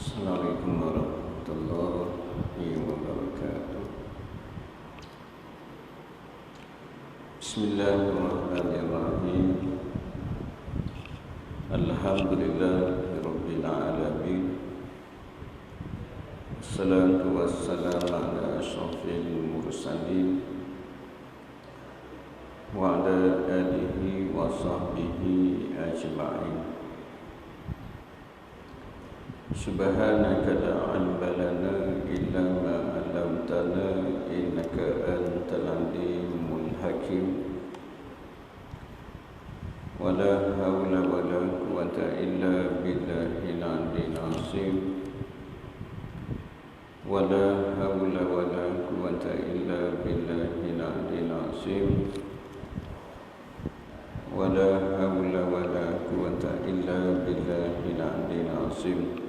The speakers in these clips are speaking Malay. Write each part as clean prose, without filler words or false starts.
Assalamualaikum warahmatullahi wabarakatuh. Bismillahirrahmanirrahim. Alhamdulillahirabbil alamin. Wassalatu wassalamu ala asyrafil mursalin wa ala alihi wa sahbihi ajma'in. Subhanaka la ilma lana illa ma 'allamtana innaka antal alimul hakim. Wala haula wala quwwata illa billahil aliyyil azim. Wala haula wala quwwata illa billahil aliyyil azim. Wala haula wala quwwata illa billahil aliyyil azim.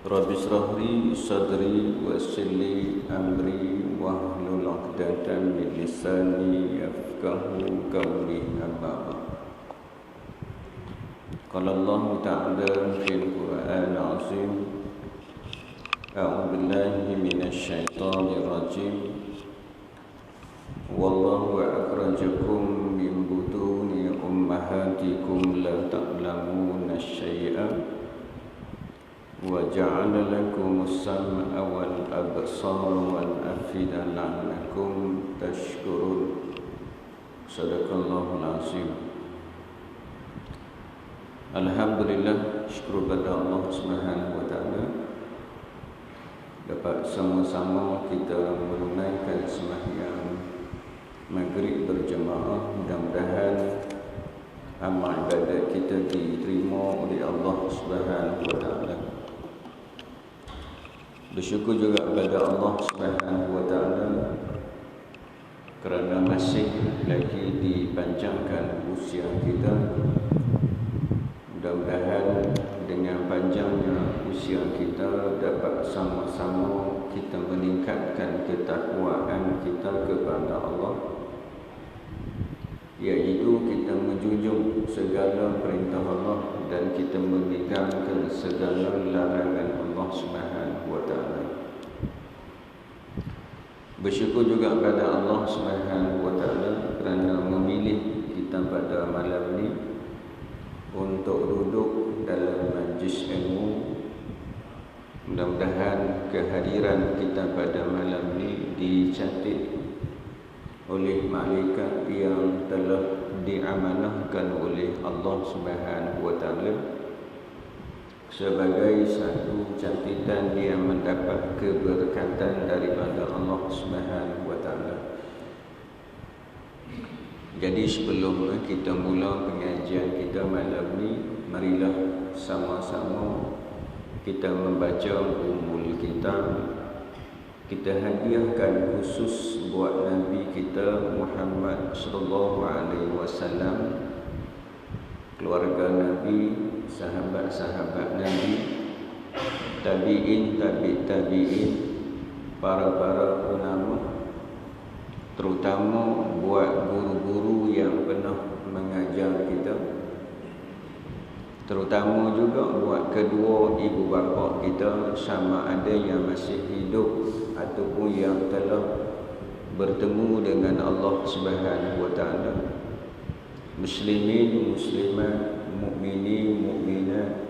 Rabbi shrah li sadri wa yassir li amri wahlul 'uqdatam min lisani yafqahu qawli. Amma ba'd. Qala Allah ta'ala fil Qur'anil 'azim. A'udzu billahi minasy syaithanir rajim. Wallahu akhrajakum min butuni ummahatikum la ta'lamuna syai'an wa ja'ala lakumus sam'a wal absara wal afida la'allakum tashkurun. Sadaqallahul azim. Alhamdulillah, syukur kepada Allah Subhanahu wa taala dapat sama-sama kita menunaikan sembahyang maghrib berjemaah. Mudah-mudahan amal ibadat kita diterima oleh Allah Subhanahu wa taala. Bersyukur juga kepada Allah Subhanahu wa taala kerana masih lagi dipanjangkan usia kita. Mudah-mudahan dengan panjangnya usia kita dapat sama-sama kita meningkatkan ketakwaan kita kepada Allah, iaitu kita menjunjung segala perintah Allah dan kita meninggalkan segala larangan Allah Subhanahu wa taala. Bersyukur juga kepada Allah Subhanahu wa taala kerana memilih kita pada malam ini untuk duduk dalam majlis ilmu. Mudah-mudahan kehadiran kita pada malam ini dicatat oleh malaikat yang telah diamanahkan oleh Allah Subhanahu wa taala sebagai satu catatan yang mendapat keberkatan daripada Allah Subhanahu wa taala. Jadi sebelum kita mula pengajian kita malam ni, marilah sama-sama kita membaca Ummul Kitab. Kita hadiahkan khusus buat Nabi kita Muhammad sallallahu alaihi wasallam, keluarga Nabi, sahabat-sahabat Nabi, tabi'in, tabi'in, para ulama, terutama buat guru-guru yang pernah mengajar kita, terutama juga buat kedua ibu bapa kita, sama ada yang masih hidup ataupun yang telah bertemu dengan Allah Subhanahu wa taala. Muslimin, muslimat, mukminin, mukminat,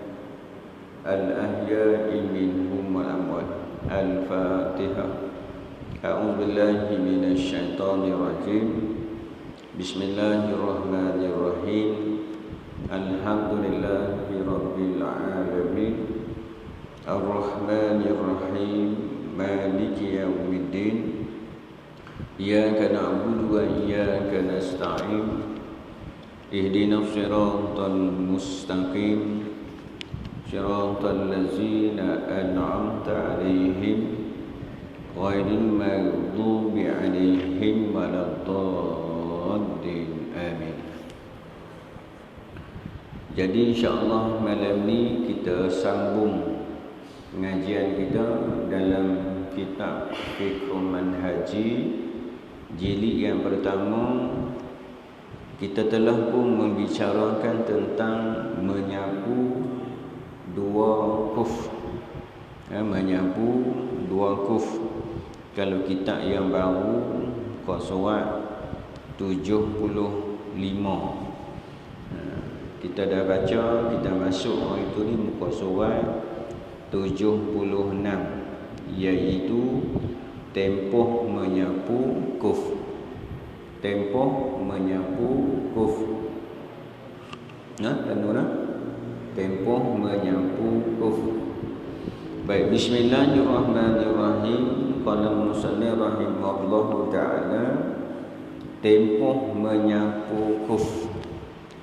al-ahya'i minhum wal amwat. Al-Fatihah. A'udzu billahi minasy syaithanir rajim. Bismillahirrahmanirrahim. Alhamdulillahi rabbil alamin. Ar-Rahmanir Rahim. Maliki yaumiddin. Iyyaka na'budu wa iyyaka nasta'in. Ihdinas siratal mustaqim. Siratal ladzina an'amta 'alaihim ghairil maghdubi 'alaihim waladdallin. Amin. Jadi insya-Allah malam ni kita sambung pengajian kita dalam kitab Fiqh Manhaji jilid yang pertama. Kita telah pun membicarakan tentang menyapu menyapu 2 kuf. Kalau kitab yang baru muka surat 75. Kita dah baca, kita masuk hari tu ni muka surat 76, iaitu tempoh menyapu kuf. Tempoh menyapu kuf. Tempoh menyapu kuf. Baik, bismillahirrahmanirrahim. Qala musannif rahimahullahu ta'ala, tempoh menyapu kuf.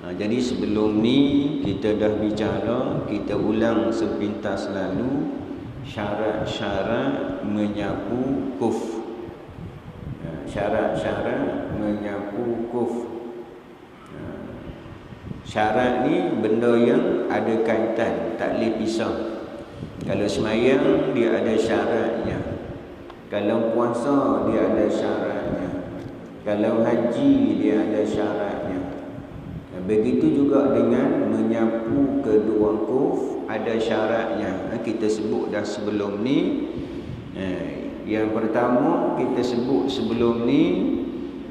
Jadi sebelum ni kita dah bicara, kita ulang sepintas lalu syarat-syarat menyapu kuf. Syarat-syarat menyapu kuf. Syarat ni benda yang ada kaitan, tak boleh pisah. Kalau semayang dia ada syaratnya. Kalau puasa dia ada syaratnya. Kalau haji dia ada syaratnya. Begitu juga dengan menyapu kedua kuf ada syaratnya. Kita sebut dah sebelum ni. Yang pertama kita sebut sebelum ni,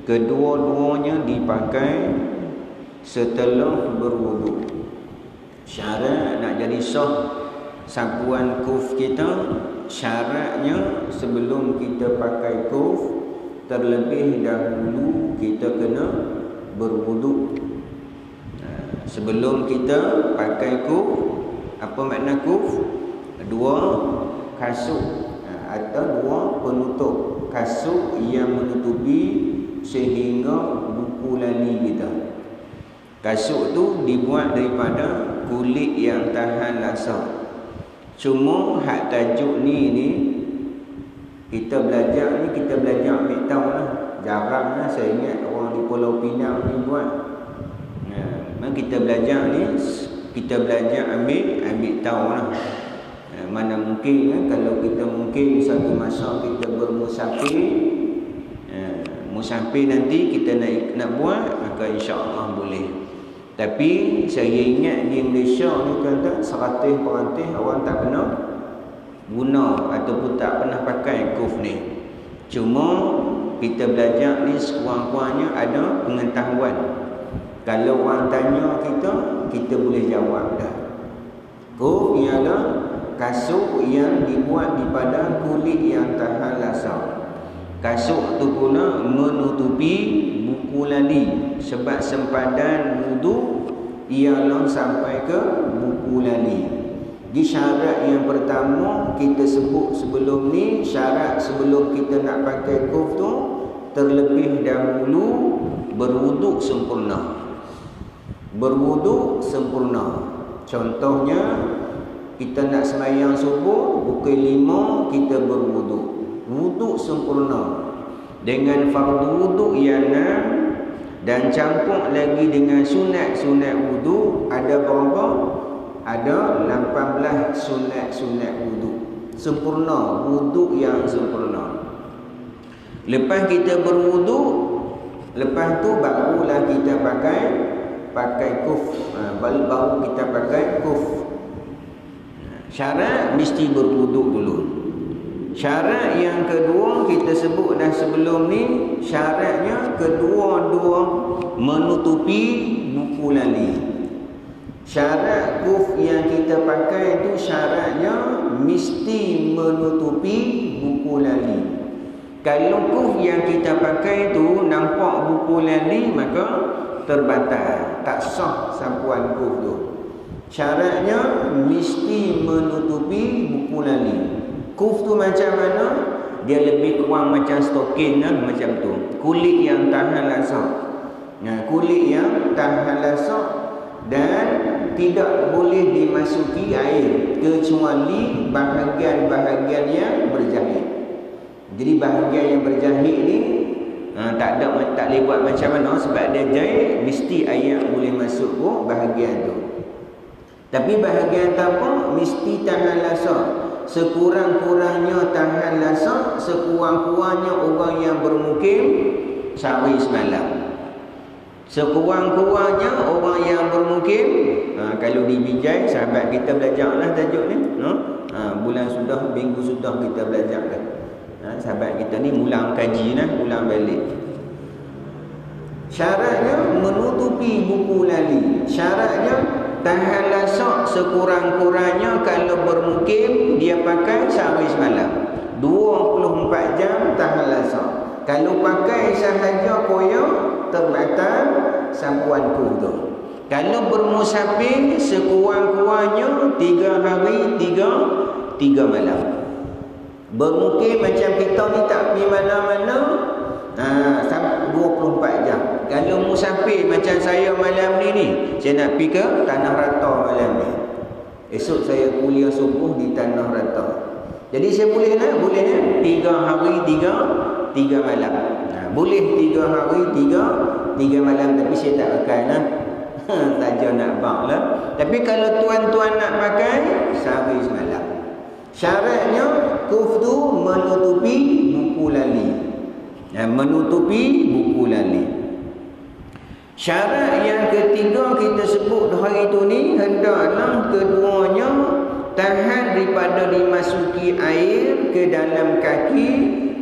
kedua-duanya dipakai setelah berwuduk. Syarat nak jadi sah sapuan kuf kita, syaratnya sebelum kita pakai kuf, terlebih dahulu kita kena berwuduk. Sebelum kita pakai kuf, apa makna kuf? 2 kasut atau 2 penutup. Kasut yang menutupi sehingga buku lali kita. Kasut tu dibuat daripada kulit yang tahan lasar. Cuma hak tajuk ni kita belajar ambil tahu lah. Jarang lah saya ingat orang di Pulau Pinang ni buat. Kita belajar ni, kita belajar ambil tahu lah. Mana mungkin kalau kita mungkin satu masa kita bermusafir, musafir nanti kita nak buat, maka insya-Allah boleh. Tapi saya ingat di Malaysia ni kata 100% orang tak pernah guna ataupun tak pernah pakai kuf ni. Cuma kita belajar ni sekurang-kurangnya ada pengetahuan. Kalau orang tanya kita boleh jawab dah. Kuf ialah kasut yang dibuat daripada kulit yang tahan lasar. Kasut tu pula menutupi buku lali, sebab sempadan wudu ialah sampai ke buku lali. Di syarat yang pertama kita sebut sebelum ni, syarat sebelum kita nak pakai kuf tu, terlebih dahulu berwuduk sempurna. Berwuduk sempurna. Contohnya kita nak sembahyang subuh pukul 5 kita berwuduk. Wuduk sempurna dengan fardu wuduk yang 6 dan campur lagi dengan sunat-sunat wuduk. Ada berapa? Ada 18 sunat-sunat wuduk. Sempurna, wuduk yang sempurna. Lepas kita berwuduk, lepas tu barulah kita pakai kuf. Baru kita pakai kuf. Syarat mesti berwuduk dulu. Syarat yang kedua kita sebut dah sebelum ni, syaratnya kedua-dua menutupi buku lali. Syarat kuf yang kita pakai itu syaratnya mesti menutupi buku lali. Kalau kuf yang kita pakai itu nampak buku lali, maka terbatal, tak sah sapuan kuf tu. Syaratnya mesti menutupi buku lali. Kuf tu macam mana? Dia lebih kurang macam stokin lah, macam tu. Kulit yang tahan lasar. Kulit yang tahan lasar dan tidak boleh dimasuki air kecuali bahagian-bahagian yang berjahit. Jadi bahagian yang berjahit ni tak boleh buat macam mana, sebab dia jahit mesti air boleh masuk ke bahagian tu. Tapi bahagian tapak mesti tahan lasar. Sekurang-kurangnya tahan lasar, sekurang-kurangnya orang yang bermukim sehari semalam. Sekurang-kurangnya orang yang bermukim, kalau dibijai, sahabat kita belajarlah tajuk ni, bulan sudah, minggu sudah kita belajar dah. Sahabat kita ni ulang kaji lah, ulang balik. Syaratnya menutupi buku lali. Syaratnya tahan lasak sekurang-kurangnya kalau bermukim dia pakai sehari semalam. 24 jam tahan lasak. Kalau pakai sahaja koyak, terbatal sampuanku tu. Kalau bermusafir sekurang-kurangnya 3 hari 3 malam. Bermukim macam kita ni tak pergi mana-mana, 24 jam. Kalau musafir macam saya malam ni, saya nak pergi ke Tanah Rata malam ni. Esok saya kuliah subuh di Tanah Rata. Jadi saya boleh 3 hari 3 malam. Boleh 3 hari 3 malam, tapi saya tak pakai lah. Saja nak bak lah. Tapi kalau tuan-tuan nak pakai, sehari semalam. Syaratnya kuftu menutupi buku lali. Menutupi buku lali. Syarat yang ketiga kita sebut hari itu ni, hendaklah keduanya tahan daripada dimasuki air ke dalam kaki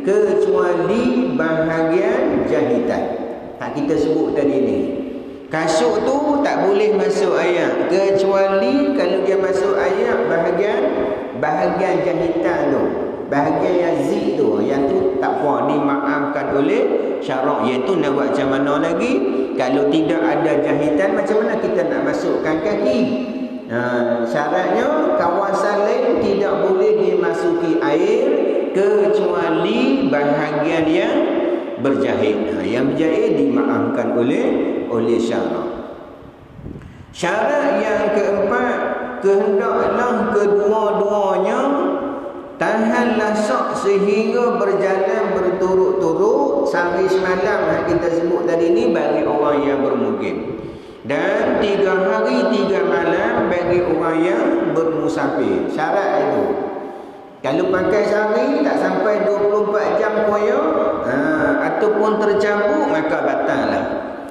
kecuali bahagian jahitan. Kita sebut tadi ni. Kasut tu tak boleh masuk air kecuali kalau dia masuk air bahagian jahitan tu, bahagian yang zip tu, yang tu tak apa, dimaafkan oleh syarak. Iaitu nak buat macam mana lagi? Kalau tidak ada jahitan, macam mana kita nak masukkan kaki? Syaratnya kawasan lain tidak boleh dimasuki air kecuali bahagian yang berjahit. Yang berjahit dimaafkan oleh syarak. Syarat yang keempat, kehendaklah kedua-duanya tahan lasak sehingga berjalan berturut-turut sehari semalam. Kita sebut tadi ni bagi orang yang bermukim, dan 3 hari 3 malam bagi orang yang bermusafir. Syarat itu. Kalau pakai sehari tak sampai 24 jam koyak, ataupun tercampur, maka batal lah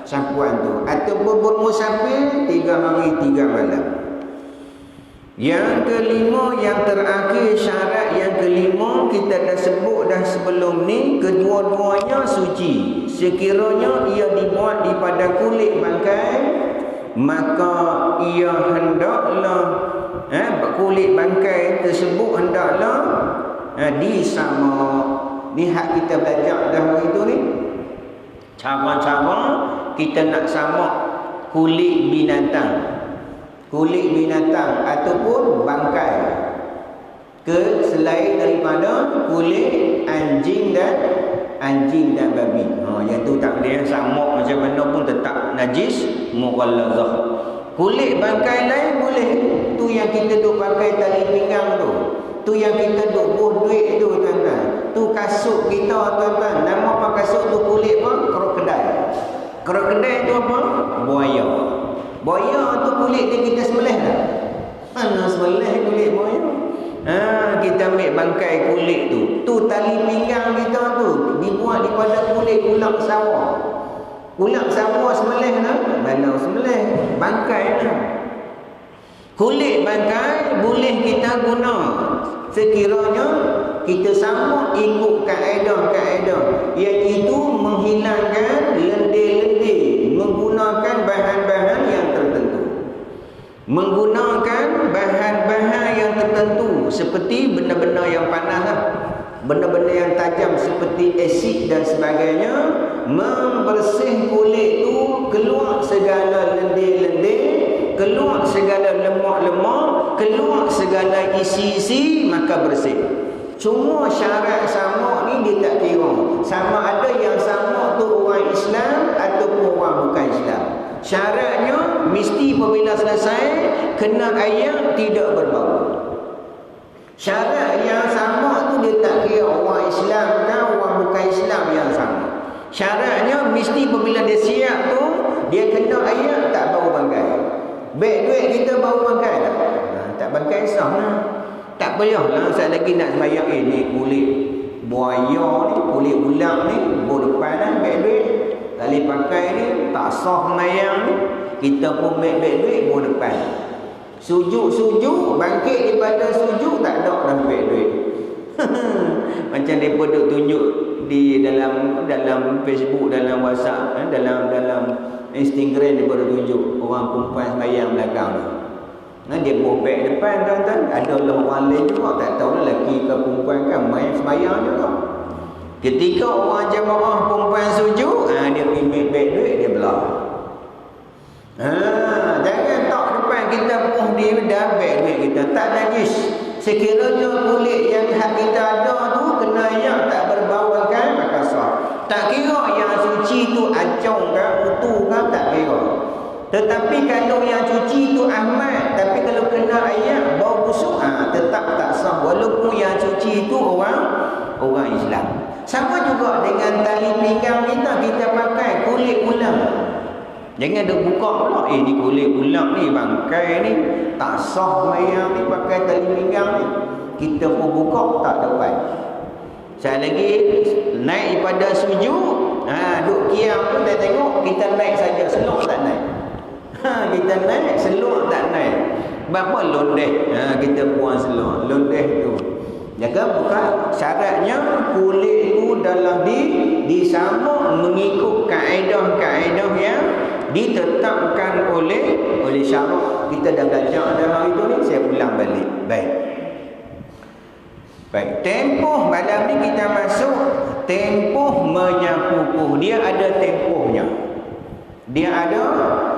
sampuan tu. Ataupun bermusafir 3 hari 3 malam. Yang kelima, yang terakhir, syarat yang kelima kita dah sebut dah sebelum ni, kedua-duanya suci. Sekiranya ia dibuat daripada kulit bangkai, maka ia hendaklah kulit bangkai tersebut hendaklah disamak. Ni hak kita belajar dah hari tu ni. Cara-cara kita nak samak kulit binatang. Kulit binatang ataupun bangkai selain daripada kulit anjing dan babi. Yang tu tak boleh samak macam mana pun tetap najis mughallazah. Kulit bangkai lain boleh. Tu yang kita duk pakai tali pinggang tu. Tu yang kita duk buh duit tu tuan-tuan. Tu kasut kita tuan-tuan. Nama apa kasut tu kulit apa? Krokodil. Krokodil tu apa? Buaya. Buaya tu kulit dia kita sembelih tak? Mana sembelih kulit buaya? Kita ambil bangkai kulit tu. Tu tali pinggang kita tu dibuat daripada kulit ulat sawah. Ulat sawah sembelih tak? Mana sembelih? Bangkai tak? Kulit bangkai boleh kita guna sekiranya kita samak ikut kaedah-kaedah, iaitu menghilangkan lendir-lendir menggunakan bahan-bahan yang tertentu. Menggunakan bahan-bahan yang tertentu seperti benda-benda yang panas lah, benda-benda yang tajam seperti asid dan sebagainya, membersih kulit tu, keluar segala lendir-lendir, keluar segala lemak-lemak, keluar segala isi-isi, maka bersih. Cuma syarat samak ni dia tak kira sama ada yang samak tu orang Islam ataupun orang bukan Islam. Syaratnya mesti apabila selesai kena air tidak berbau. Syarat yang samak tu dia tak kira orang Islam dan orang bukan Islam yang sama. Syaratnya mesti apabila dia siap tu dia kena air tak bau bangkai. Beg duit kita bau bangkai tak? Tak bangkai sah lah. Tak payahlah sekali lagi nak sembahyang ni kulit buaya ni, kulit ular ni, bau depan lah beg duit. tak boleh pakai ni, tak sah semayang ni. Kita pun baik-baik duit buah depan. Sujud-sujud, bangkit daripada sujud, tak ada dah baik duit. Macam mereka duk tunjuk di dalam Facebook, dalam WhatsApp, dalam Instagram dia pada tunjuk orang perempuan sembahyang belakang tu. Dia bobek depan tuan-tuan. Ada orang lain juga tak tahu lelaki ke perempuan kan main sembahyang juga. Ketika orang jemaah perempuan sujud, dia pergi beg duit dia belah. Jangan tak depan kita pun dia dah beg duit kita tak najis. Sekiranya kulit yang hak kita ada tu kena yang tak berbau kan maka sah. Tak kira yang suci tu acung ke utuh ke tak kira. Tetapi kalau yang cuci tu amat, tapi kalau kena ayat bau busuk, tetap tak sah walaupun yang cuci tu orang Islam. Sama juga dengan tali pinggang kita pakai kulit ulang. Jangan duk buka pula, ni kulit ulang ni, bangkai ni, tak sah mayang ni pakai tali pinggang ni. Kita pun buka tak dapat. Sekali lagi naik pada sujud, duk kiam pun tak tengok, kita naik saja, selok tak naik. Kita naik, selok tak naik. Berapa londeh? Kita buang selok, londeh tu. Jaga bukan syaratnya kulit itu dalam disambung mengikut kaedah-kaedah yang ditetapkan oleh syarak. Kita dah belajar dah hari tu ni, saya ulang balik. Baik, tempoh malam ni kita masuk tempoh menyapu. Dia ada tempohnya. Dia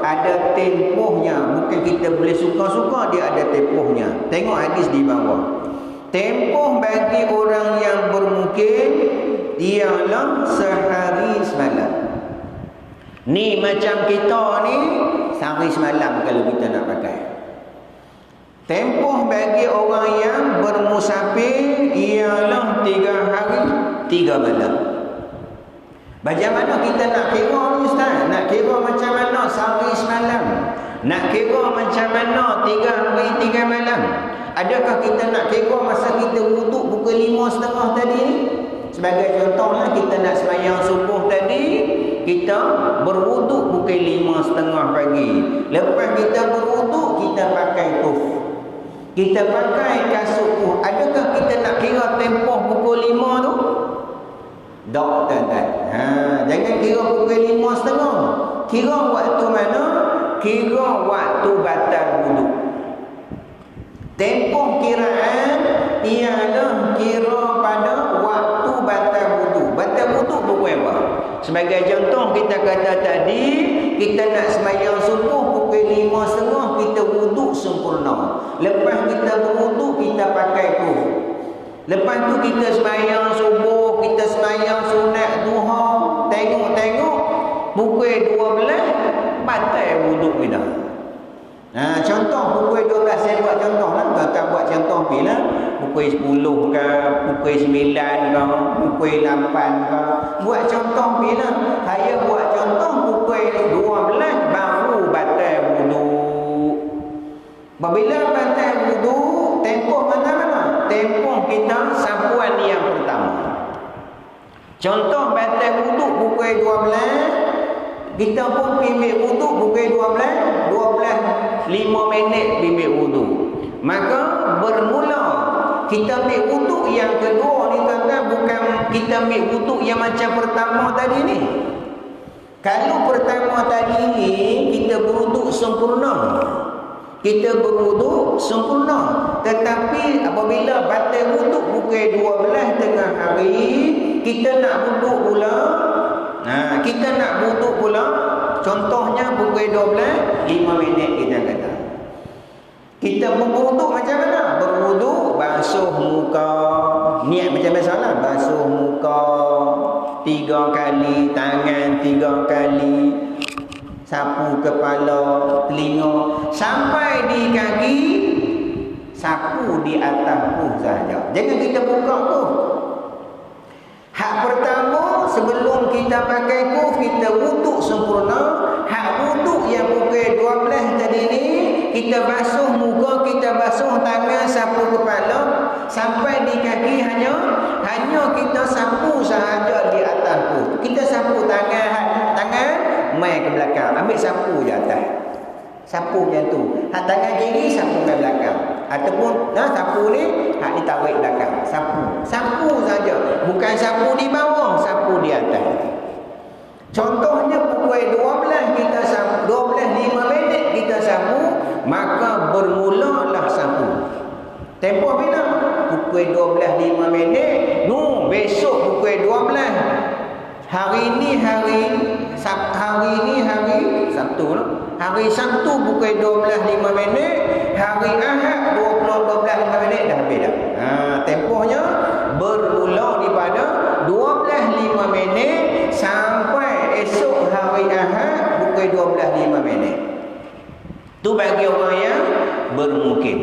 ada tempohnya. Bukan kita boleh suka-suka, dia ada tempohnya. Tengok hadis di bawah. Tempoh bagi orang yang bermukim ialah sehari semalam. Ni macam kita ni sehari semalam kalau kita nak pakai. Tempoh bagi orang yang bermusafir ialah 3 hari 3 malam. Macam mana kita nak kira ni Ustaz? Nak kira macam mana sehari semalam? Nak kira macam mana 3 hari 3 malam? Adakah kita nak kira masa kita wuduk pukul 5.30 tadi ni? Sebagai contohlah, kita nak sembahyang subuh tadi, kita berwuduk pukul 5.30 pagi. Lepas kita berwuduk, kita pakai tuf. Kita pakai kasut tuf. Adakah kita nak kira tempoh pukul 5 tu? Tak, tuan-tuan. Jangan kira pukul 5.30. Kira waktu mana? Kira waktu batal wuduk. Tempoh kiraan ialah kira pada waktu batal wudu. Batal wudu pukul apa? Sebagai contoh kita kata tadi, kita nak sembahyang subuh pukul 5.30, kita wuduk sempurna. Lepas kita berwuduk, kita pakai tu. Lepas tu kita sembahyang subuh, kita sembahyang sunat duha, tengok-tengok pukul 12 batal wuduk kita. Contoh pukul 12 saya buat contoh lah. Tuan-tuan buat contoh bila pukul 10 ke, pukul 9 ke, pukul 8 ke. Buat contoh bila saya buat contoh pukul 12 baru batal wuduk. Apabila batal wuduk, tempoh mana-mana? Tempoh kita sapuan yang pertama. Contoh batal wuduk pukul 12, kita pun ambil wuduk pukul 12, 5 minit ambil wuduk. Maka bermula kita ambil wuduk yang kedua ni tuan-tuan, bukan kita ambil wuduk yang macam pertama tadi ni. Kalau pertama tadi ni kita berwuduk sempurna. Kita berwuduk sempurna. Tetapi apabila batal wuduk pukul 12 tengah hari, kita nak wuduk pula. Kita nak wuduk pula. Contohnya pukul 12, 5 minit kita kata. Kita berwuduk macam mana? Berwuduk, basuh muka. Niat macam biasalah, basuh muka 3 kali, tangan 3 kali, sapu kepala, telinga, sampai di kaki, sapu di atas pun saja. Jangan kita buka pun. Hak pertama, sebelum kita pakai kuf, kita wuduk sempurna. Hak wuduk yang pukul 12 tadi ni, kita basuh muka, kita basuh tangan, sapu kepala, sampai di kaki hanya kita sapu sahaja di atas kuf. Kita sapu tangan mai ke belakang. Ambil sapu je atas. Sapu macam tu. Hak tangan kiri sapu ke belakang. Ataupun sapu ni hak ditarik belakang. Sapu. Sapu saja. Bukan sapu di bawah, sapu di atas. Contohnya pukul 12 kita sapu, 12.05 minit kita sapu, maka bermulalah sapu. Tempoh bila? Pukul 12.05 minit. Besok pukul 12. Hari ni hari Sabtu. Hari Sabtu pukul 12.05 minit. Hari Ahad 12.05 minit dah habis dah. Tempohnya bermula daripada 12.05 minit sampai esok hari Ahad pukul 12.05 minit. Tu bagi orang yang bermukim.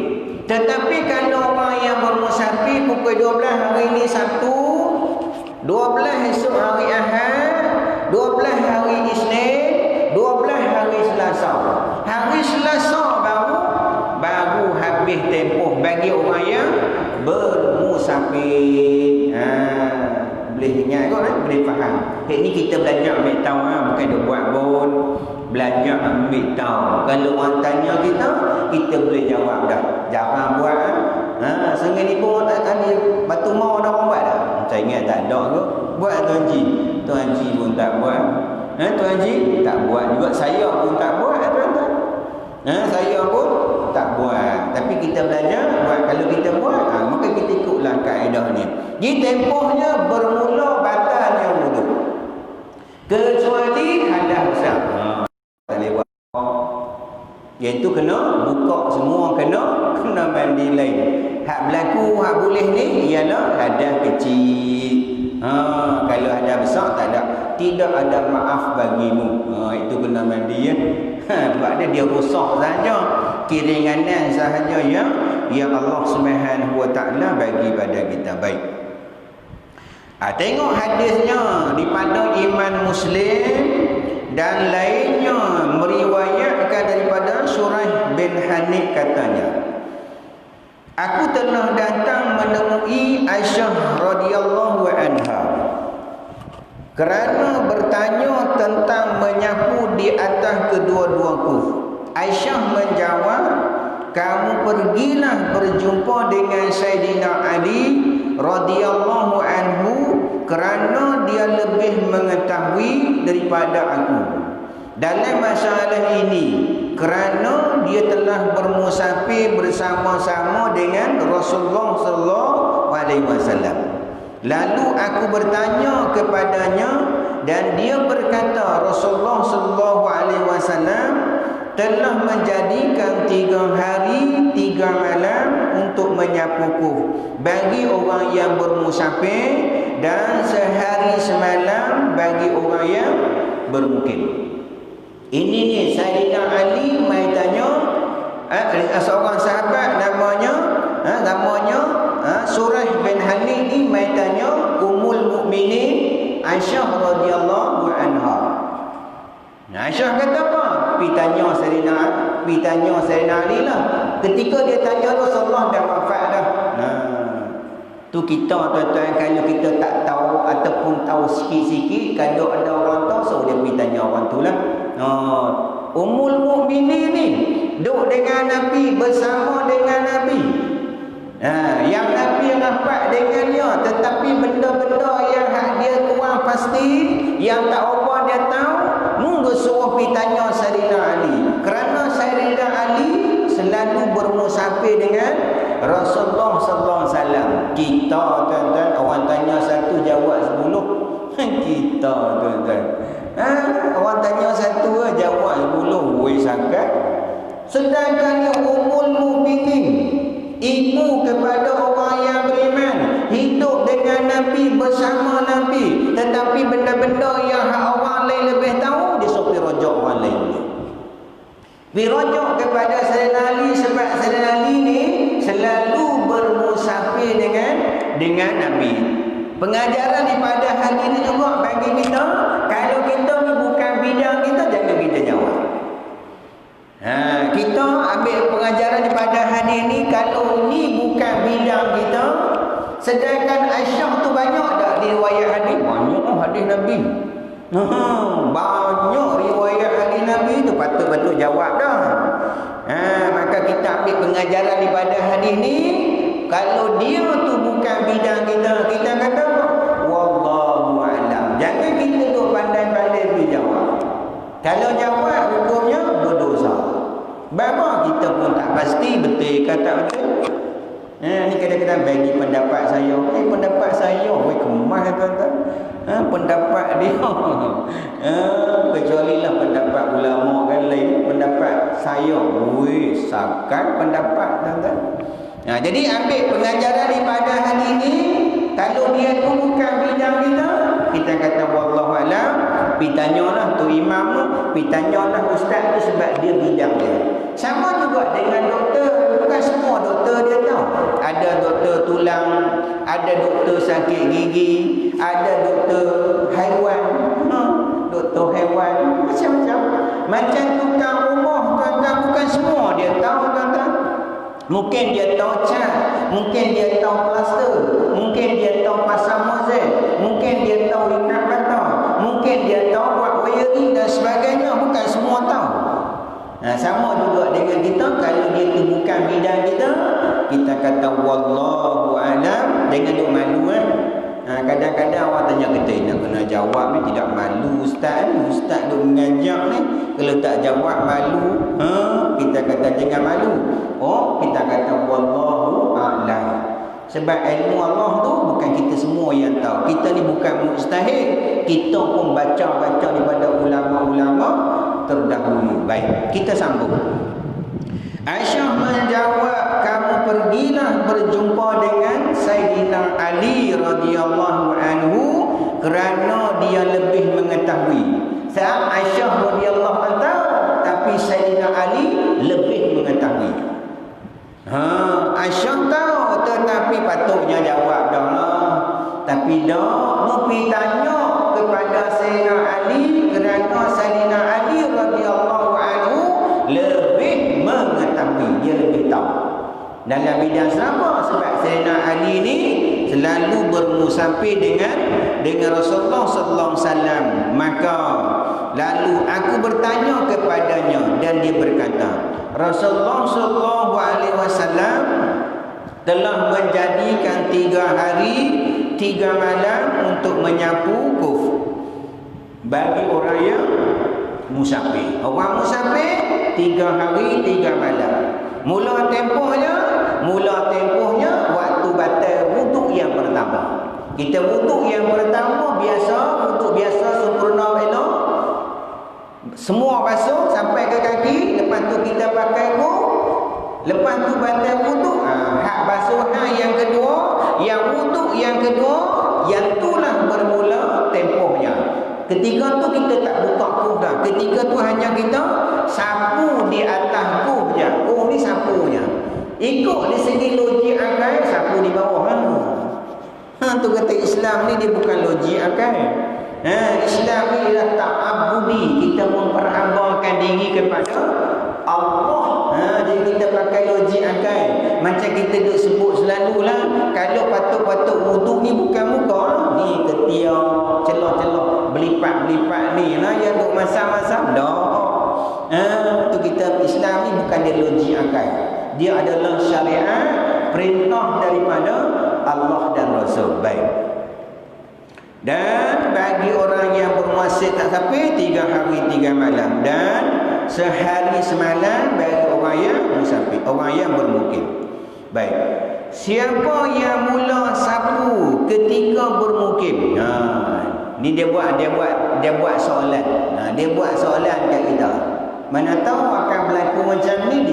Tetapi kalau orang yang bermusafir pukul 12 hari ini Sabtu, 12 esok hari Ahad, 12 hari Isnin, 12 hari Selasa. Hari Selasa baru habis tempoh bagi orang yang bermusafir. Boleh ingat kot, boleh faham. Ini kita belajar ambil tahu, bukan duk buat pun. Belajar ambil tahu. Kalau orang tanya kita boleh jawab dah. Jangan buat. Sengai ni pun tak tanya batu mau dah orang buat dah. Saya ingat tak ada ke? Buat Tuan Haji. Tuan Haji pun tak buat. Tuan Haji tak buat juga. Saya pun tak buat, tuan-tuan. Saya pun tak buat. Tapi kita belajar buat. Kalau kita buat, maka kita ikutlah kaedah ni. Jadi tempohnya bermula batalnya wuduk. Kecuali hadas besar. Tak lewat. Iaitu kena buka semua, kena mandi lain. Hak berlaku, hak boleh ni ialah hadas kecil. Kalau hadas besar tak ada. Tidak ada maaf bagimu. Itu kena mandi ya. Sebab dia rosak saja. Kiri kanan sahaja yang Allah Subhanahu Wa Taala bagi pada kita. Baik. Tengok hadisnya daripada Imam Muslim dan lainnya meriwayatkan daripada Surah bin Hanif katanya, aku telah datang menemui Aisyah radhiyallahu anha kerana bertanya tentang menyapu di atas kedua-duaku. Aisyah menjawab, kamu pergilah berjumpa dengan Sayyidina Ali radhiyallahu anhu kerana dia lebih mengetahui daripada aku dalam masalah ini, kerana dia telah bermusafir bersama-sama dengan Rasulullah sallallahu alaihi wasallam. Lalu aku bertanya kepadanya dan dia berkata, Rasulullah sallallahu alaihi wasallam telah menjadikan 3 hari 3 malam untuk menyapuku bagi orang yang bermusafir dan sehari semalam bagi orang yang bermukim. Ini ni Sayyidina Ali mai tanya seorang sahabat namanya Surah bin Hanif ni mai tanya Ummul Mukminin Aisyah radhiyallahu anha. Aisyah kata apa? Pergi tanya Sayyidina Ali lah. Ketika dia tanya Rasulullah dah wafat dah. Tu kita tuan-tuan, kalau kita tak tahu ataupun tahu sikit-sikit, kalau ada orang tahu, so dia pergi tanya orang tu lah. Ummul Mukminin ni duduk dengan Nabi, bersama dengan Nabi. Yang Nabi rapat dengan dia, tetapi benda-benda yang dia kurang pasti, yang tak apa dia tahu, nunggu suruh pergi tanya Sayyidina Ali. Kerana Sayyidina Ali selalu bermusafir dengan Rasulullah sallallahu alaihi wasallam. Kita tuan-tuan, orang tanya 1 jawab 10. Kita tuan-tuan, orang tanya 1 jawab 10. Woi sangat. Sedangkan yang Ummul Mukminin, ibu kepada orang yang beriman, hidup dengan Nabi, bersama Nabi, tetapi benda-benda yang orang lain lebih tahu, dia suruh rujuk orang lain. Dirujuk kepada Sayyidina Ali sebab Sayyidina Ali ni selalu bermusafir dengan Nabi. Pengajaran daripada hadis ini juga bagi kita, kalau kita ni bukan bidang kita, jangan kita jawab. Kita ambil pengajaran daripada hadis ini, kalau ni bukan bidang kita. Sedangkan Aisyah tu banyak tak di riwayat hadis? Banyak hadis Nabi. Banyak riwayat hadis Nabi tu patut-patut jawab dah. Maka kita ambil pengajaran daripada hadis ni. Kalau dia tu bukan bidang kita, kita kata wallahu a'lam. Jangan kita tu pandai-pandai pergi jawab. Kalau jawab hukumnya berdosa. Bapa kita pun tak pasti betul ke tak betul. Ni kadang-kadang bagi pendapat saya. Pendapat saya kemas kata. Pendapat dia. Kecuali lah pendapat ulama kan lain. Pendapat saya. Sakan pendapat tuan-tuan. Jadi ambil pengajaran daripada hadis ni. Kalau dia tu bukan bidang kita, kita kata wallahu alam. Pergi tanyalah tu imam tu, pergi tanyalah ustaz tu sebab dia bidang dia. Sama juga dengan doktor. Bukan semua doktor dia tahu. Ada doktor tulang, ada doktor sakit gigi, ada doktor haiwan, doktor haiwan, macam-macam. Macam tukang rumah tuan-tuan, bukan semua dia tahu tuan-tuan. Mungkin dia tahu cat, mungkin dia tahu plaster, mungkin dia tahu pasang mozaik, mungkin dia tahu ikat bata, mungkin dia tahu buat wiring dan sebagainya. Bukan semua tahu. Sama juga dengan kita. Kalau dia tu bukan bidang kita, kita kata wallahu alam. Jangan duk malu kadang-kadang orang tanya kita, nak kena jawab ni tidak malu ustaz ni. Ustaz duk mengajak ni, kalau tak jawab malu. Kita kata jangan malu. Kita kata wallahu a'lam. Sebab ilmu Allah tu bukan kita semua yang tahu. Kita ni bukan mujtahid. Kita pun baca-baca daripada ulama-ulama terdahulu. Baik, kita sambung. Aisyah menjawab, kamu pergilah berjumpa dengan Sayyidina Ali radhiyallahu anhu kerana dia lebih mengetahui. Aisyah radhiyallahu anha, tapi Sayyidina Ali lebih mengetahui. Aisyah tahu, tetapi patutnya jawab dah lah. Tapi dah, pergi tanya kepada Sayyidina Ali kerana Sayyidina Ali radhiyallahu anhu lebih mengetahui, dia lebih tahu dalam bidang apa. Sebab Sayyidina Ali ni selalu bermusafir dengan Rasulullah sallallahu alaihi wasallam. Maka lalu aku bertanya kepadanya dan dia berkata, Rasulullah sallallahu alaihi wasallam telah menjadikan 3 hari 3 malam untuk menyapu kuf bagi orang yang musafir. Orang musafir 3 hari 3 malam. Mula tempohnya waktu batal wuduk yang pertama. Kita wuduk yang pertama wuduk biasa sempurna elok. Semua basuh sampai ke kaki, lepas tu kita pakai kuf. Lepas tu batal wuduk. Hak basuhan yang kedua, yang wuduk yang kedua, yang itulah bermula tempohnya. Ketika tu kita tak buka kuf dah. Ketika tu hanya kita sapu di atas kuf je. Kuf ni sapunya. Ikut di segi logik akal, sapu di bawah. Tu kata Islam ni dia bukan logik akal. Islam ni ialah ta'abudi. Kita memperhambakan diri kepada Allah. Jadi kita pakai logik akal. Macam kita duk sebut selalulah, kalau patut-patut wuduk ni bukan muka ni, ketiak, celah-celah, belipat-belipat ni lah yang duk masam-masam dah. Tu kita Islam ni bukan dia logik akal. Dia adalah syariat, perintah daripada Allah dan Rasul. Baik. Dan bagi orang yang bermuasir tak sampai 3 hari 3 malam, dan sehari semalam bagi orang yang musafir, orang yang bermukim. Baik. Siapa yang mula sapu ketika bermukim? Ni dia buat soalan. Dia buat soalan kat kita. Mana tahu akan berlaku macam ni,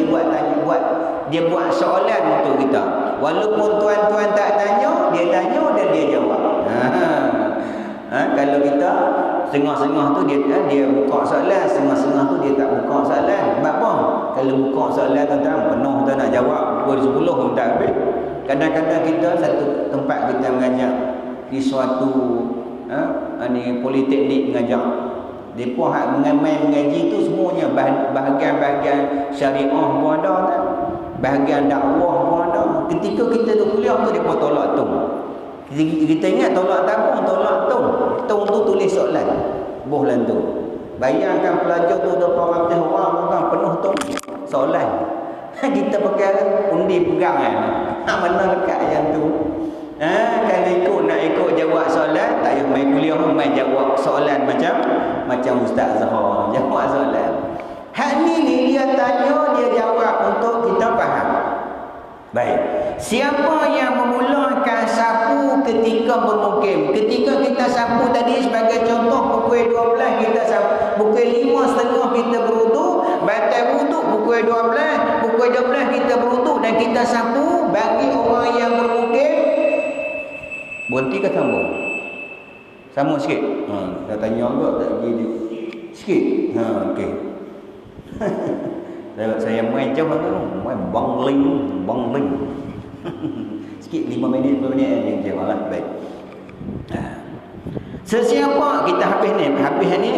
dia buat soalan untuk kita. Walaupun tuan-tuan tak tanya, dia tanya dan dia jawab. Kalau kita setengah-setengah tu dia buka soalan, setengah-setengah tu dia tak buka soalan. Sebab apa? Kalau buka soalan tuan-tuan penuh tuan nak jawab, pukul 10 pun tak habis. Kadang-kadang kita satu tempat kita mengajar di suatu politeknik mengajar. Depa hak mengaji tu semuanya bahagian-bahagian syariah pun ada kan. Bahagian dakwah pun ada. Ketika kita tu kuliah tu depa tolak tung. Kita ingat tolak tabung, tolak tung. Tung tu tulis soalan. Boh lantu. Bayangkan pelajar tu 200 orang bukan penuh tu soalan. Kita pakai undi pegang kan. Mana dekat yang tu. Kalau ikut nak ikut jawab soalan, tak payah main kuliah pun main jawab soalan macam Ustaz Zahar jawab soalan. Hak ni dia tanya, dia jawab untuk kita faham. Baik. Siapa yang memulakan sapu ketika bermukim? Ketika kita sapu tadi sebagai contoh pukul 12 kita sapu, pukul 5.30 kita berwuduk, batal wuduk pukul 12, pukul 12 kita berwuduk dan kita sapu. Bagi orang yang bermukim, berhenti ke sambung? Sambung sikit. Dah tanya juga tak gini. Sikit. Okey. Saya main jauh tu, main bangling. Sikit 5 minit 10 minit yang jauh lah. Baik. Sesiapa kita habis ni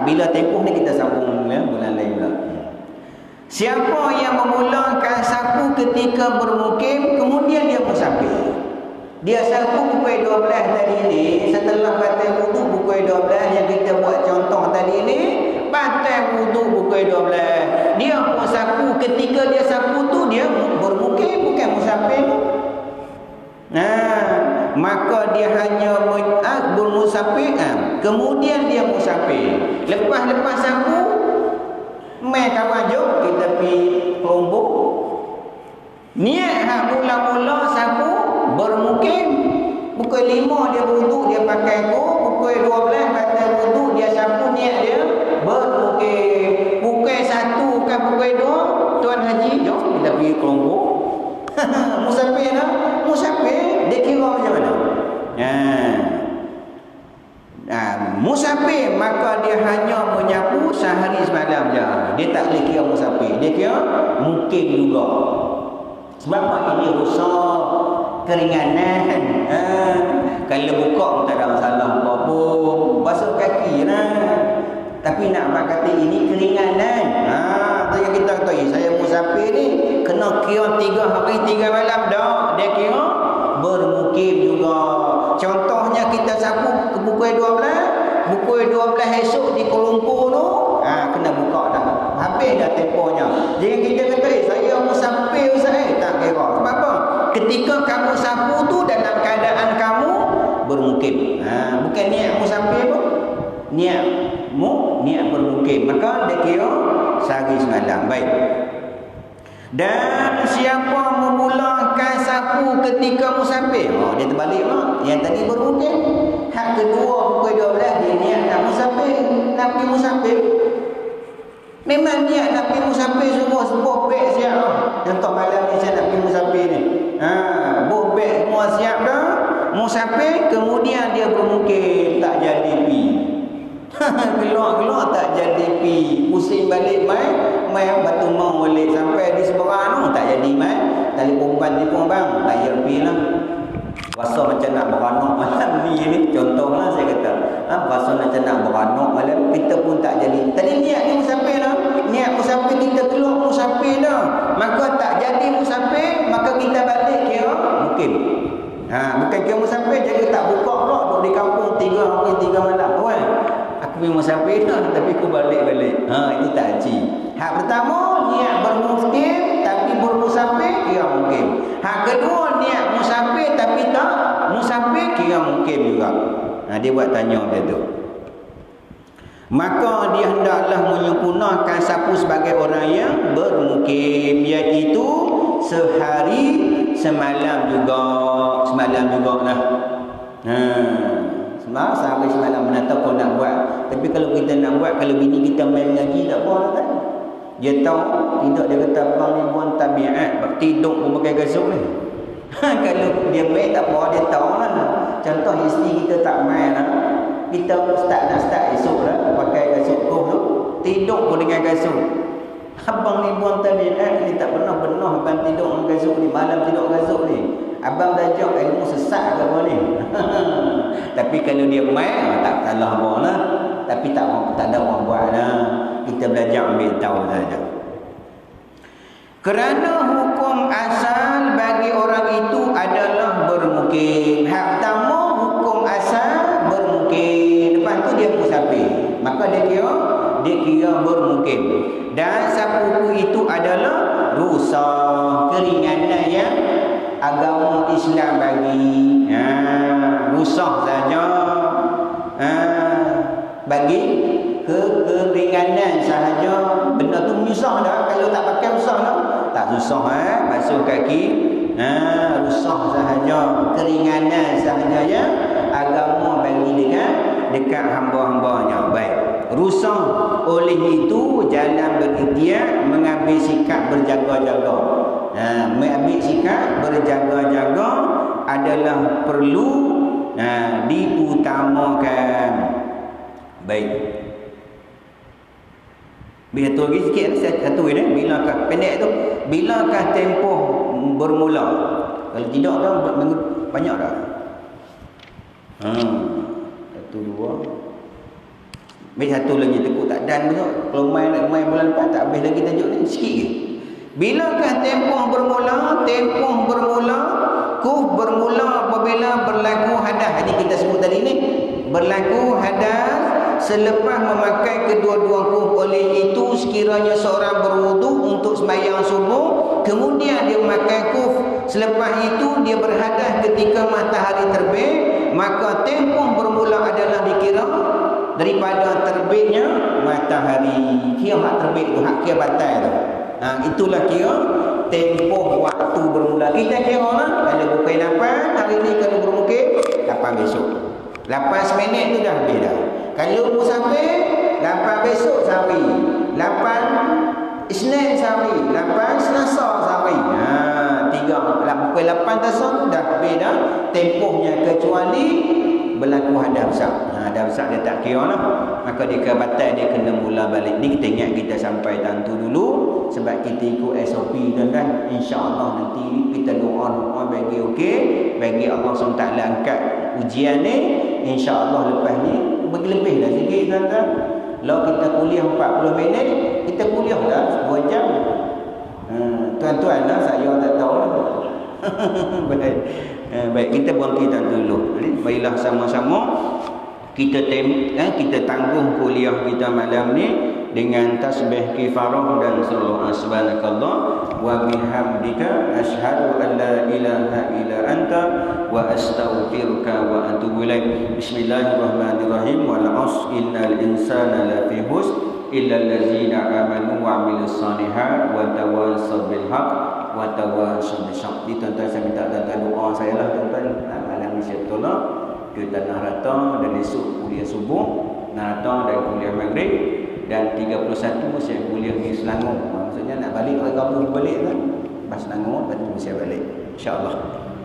bila tempoh ni kita sambung bulan lain pula. Siapa yang memulakan sapu ketika bermukim kemudian dia musafir. Dia sapu pukul 12 tadi ni, setelah batal wuduk pukul 12 yang kita buat contoh tadi ni, batal wuduk pukul 12. Dia pun sapu, ketika dia sapu tu dia bermukim, bukan musafir. Maka dia hanya bermusafir, kemudian dia musafir. Lepas sapu, mai kawan jom kita pergi Kelompok. Niat hak mula-mula sapu bermukim. Pukul 5 dia wuduk, dia pakai pukul 12 batal wuduk, dia sapu, niat dia bermukim. Pukul 1 kan pukul 2, Tuan Haji, jom kita pergi Kelompok. Musafir lah. Musafir, dia kira macam mana? Musafir, maka dia hanya menyapu sehari semalam je. Dia tak boleh kira musafir. Dia kira mukim juga. Sebab ini rusak keringanan. Kalau buka pun tak ada masalah apa-apa. Basuh kaki lah. Tapi nak kata ini keringanan. Tanya kita kata, saya musafir ni kena kira 3 hari 3 malam dah. Dia kira bermukim juga. Contohnya kita sapu ke pukul 12, pukul 12 esok di Kuala Lumpur tu, kena buka dah. Habis dah tempohnya. Jadi kita kata, saya musafir Ustaz, tak kira. Sebab apa? Ketika kamu sapu tu dalam keadaan kamu bermukim. Bukan niat musafir pun. Niat bermukim. Maka dia kira sehari semalam. Baik. Dan siapa memulakan sapu ketika musafir, dia terbalik lah. Yang tadi bermukim. Hak kedua pukul 12 dia niat nak musafir, nak pergi musafir. Memang niat nak pergi musafir semua beg siap lah. Contoh malam ni saya nak pergi musafir ni. Buh beg semua siap dah. Musafir, kemudian dia bermukim, tak jadi pergi. Keluar tak jadi pi, pusing balik mai batu mau balik sampai di seberang tu tak jadi mai. Telefon bang, tak ya pi lah. Rasa macam nak beranak malam ni contohlah saya kata. Rasa macam nak beranak malam kita pun tak jadi. Tadi niat ni musafir lah. Niat musafir kita keluar musafir dah. Maka tak jadi musafir, maka kita balik kira mungkin. Bukan kira musafir jadi tak buka pula duduk di kampung 3 hari 3 malam. Aku pergi musafir dah, tapi aku balik-balik. Itu tak haji. Hak pertama, niat bermukim tapi bermusafir, kira mukim. Hak kedua, niat musafir tapi tak musafir, kira mukim juga. Dia buat tanya dia tu. Maka dia hendaklah menyempurnakan sapu sebagai orang yang bermukim, iaitu sehari semalam juga. Semalam juga lah. Sehari semalam mana tahu kau nak buat. Tapi kalau kita nak buat, kalau bini kita main mengaji tak apa kan. Dia tahu tidak, dia kata abang ni buat tabiat, tidur pun pakai kasut ni. Kalau dia main tak apa, dia tahu lah. Contoh isteri kita tak main lah. Kita start esok lah pakai kasut tu, tidur pun dengan kasut. Abang ni buat tabiat, ni tak pernah abang tidur dengan kasut ni, malam tidur kasut ni. Abang belajar ilmu sesat ke apa ni? Tapi kalau dia main, tak salah apa lah. Tapi tak ada orang buat lah. Kita belajar ambil tahu saja. Kerana hukum asal bagi orang itu adalah bermukim. Hak pertama hukum asal bermukim. Lepas tu dia musafir. yang agama Islam bagi. Rusak saja. Bagi keringanan sahaja. Benda tu susah dah. Kalau tak pakai susah dah. Tak susah basuh kaki. Rusak sahaja. Keringanan sahaja ya. Agama bagi dekat hamba-hambanya. Baik. Rusak oleh itu jalan berikhtiar mengambil sikap berjaga-jaga. Mengambil sikap berjaga-jaga adalah perlu diutamakan. Baik. Bila tu lagi sikit satu ini, bilakah pendek tu, bilakah tempoh bermula? Kalau tidak dah banyak dah. Satu dua. Satu lagi tekuk tak dan besok. Kalau main bulan depan tak habis lagi tajuk ni sikit ke. Bilakah tempoh bermula? Tempoh bermula, bermula apabila berlaku hadas. Jadi kita sebut tadi ni, berlaku hadas selepas memakai kedua-dua kuf. Oleh itu sekiranya seorang berwudu untuk sembahyang subuh, kemudian dia memakai kuf, selepas itu dia berhadas ketika matahari terbit, maka tempoh bermula adalah dikira daripada terbitnya matahari. Kira hak terbit tu, hak kira batal tu. Itulah kira tempoh waktu bermula. Kita kira lah, kalau pukul 8 hari ni, kalau bermukil 8 besok. 8 minit tu dah habis dah. Kalau musafir 8 besok sehari, 8 Isnin sehari, 8 Selasa sehari. Pukul 8 tasawuf tu dah habis dah tempohnya, kecuali berlaku hadas besar. Hadas besar dia tak kira lah. Maka dia kebatal, dia kena mula balik. Ni kita ingat kita sampai tentu dulu, sebab kita ikut SOP kan. InsyaAllah nanti kita doa bagi okey, bagi Allah SWT angkat ujian ni. InsyaAllah lepas ni bagi lebih dah sikit tuan-tuan. Kalau kita kuliah 40 minit, kita kuliah dah 2 jam. Tuan-tuan lah, saya tak tahu lah. Baik, kita berhenti dulu. Baiklah, sama-sama kita tangguh kuliah kita malam ni dengan tasbih kifarah dan salawat. Subhanakallah wa bihamdika asyhadu an la ilaha illa anta wa astaghfiruka wa atubu ilaik. Bismillahirrahmanirrahim. Wal 'asr innal insana lafi khusr illa allazina amanu wa 'amilus shalihat wa tawassaw bil haqq wa tawassaw bis sabr. Tuan-tuan, saya minta tuan-tuan doa saya lah tuan-tuan. Malam ni saya tolong ke Tanah Rata dan esok kuliah subuh Tanah Rata dan kuliah maghrib, dan 31 saya kuliah di Selangor. Maksudnya nak balik ke kampung balik kan, pas Selangor lepas tu saya balik insya-Allah.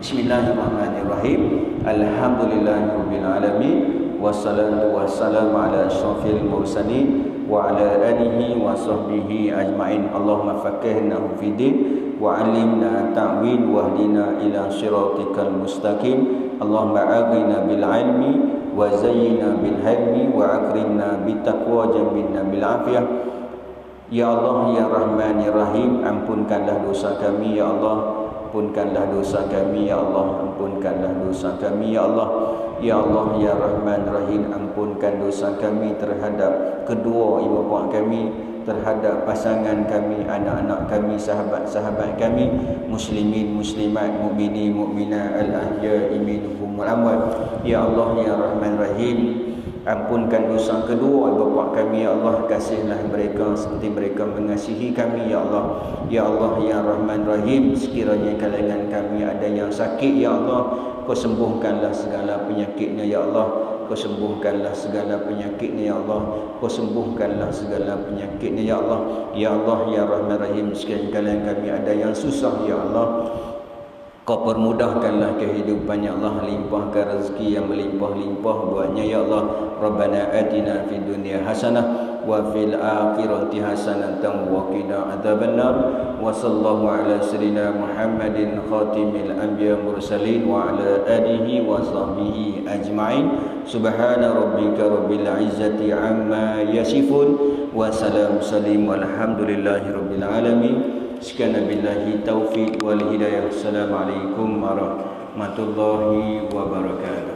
Bismillahirrahmanirrahim. Alhamdulillahirabbil alamin wassalatu wassalamu ala asyrafil mursalin wa ala alihi wa sahbihi ajmain. Allahumma faqihna fid din wa 'allimna ta'wil wahdina ila siratikal mustaqim. Allahumma aghina bil ilmi wa zayyina bil hilmi wa akrimna bit taqwa jamilna bil afiyah. Ya Allah ya Rahman ya Rahim, ampunkanlah dosa kami ya Allah, ampunkanlah dosa kami ya Allah, ampunkanlah dosa kami ya Allah. Ya Allah ya Rahman Rahim, ampunkan dosa kami terhadap kedua ibu bapa kami, terhadap pasangan kami, anak-anak kami, sahabat-sahabat kami, muslimin, muslimat, mukminin, mukminat, al-ahya'i minhum wal amwat. Ya Allah ya Rahman Rahim, ampunkan dosa kedua ibu bapa kami ya Allah, kasihlah mereka seperti mereka mengasihi kami ya Allah. Ya Allah ya Rahman Rahim, sekiranya kalangan kami ada yang sakit ya Allah, Kau sembuhkanlah segala penyakitnya ya Allah. Kau sembuhkanlah segala penyakitnya ya Allah. Kau sembuhkanlah segala penyakitnya ya Allah. Ya Allah ya Rahman Rahim, sekiranya kalangan kami ada yang susah ya Allah, Kau permudahkanlah kehidupannya Allah, limpahkan rezeki yang melimpah-limpah buatnya ya Allah. Rabbana atina fid dunya hasanah wa fil akhirati hasanatan wa qina adzabannar. Wa sallallahu ala sayyidina Muhammadin khatimil anbiya mursalin wa ala alihi wa sahbihi ajma'in. Subhana rabbika rabbil izzati amma yasifun wa salam salim walhamdulillahi rabbil alamin. Sekana billahi taufiq wal hidayah. Assalamualaikum warahmatullahi wabarakatuh.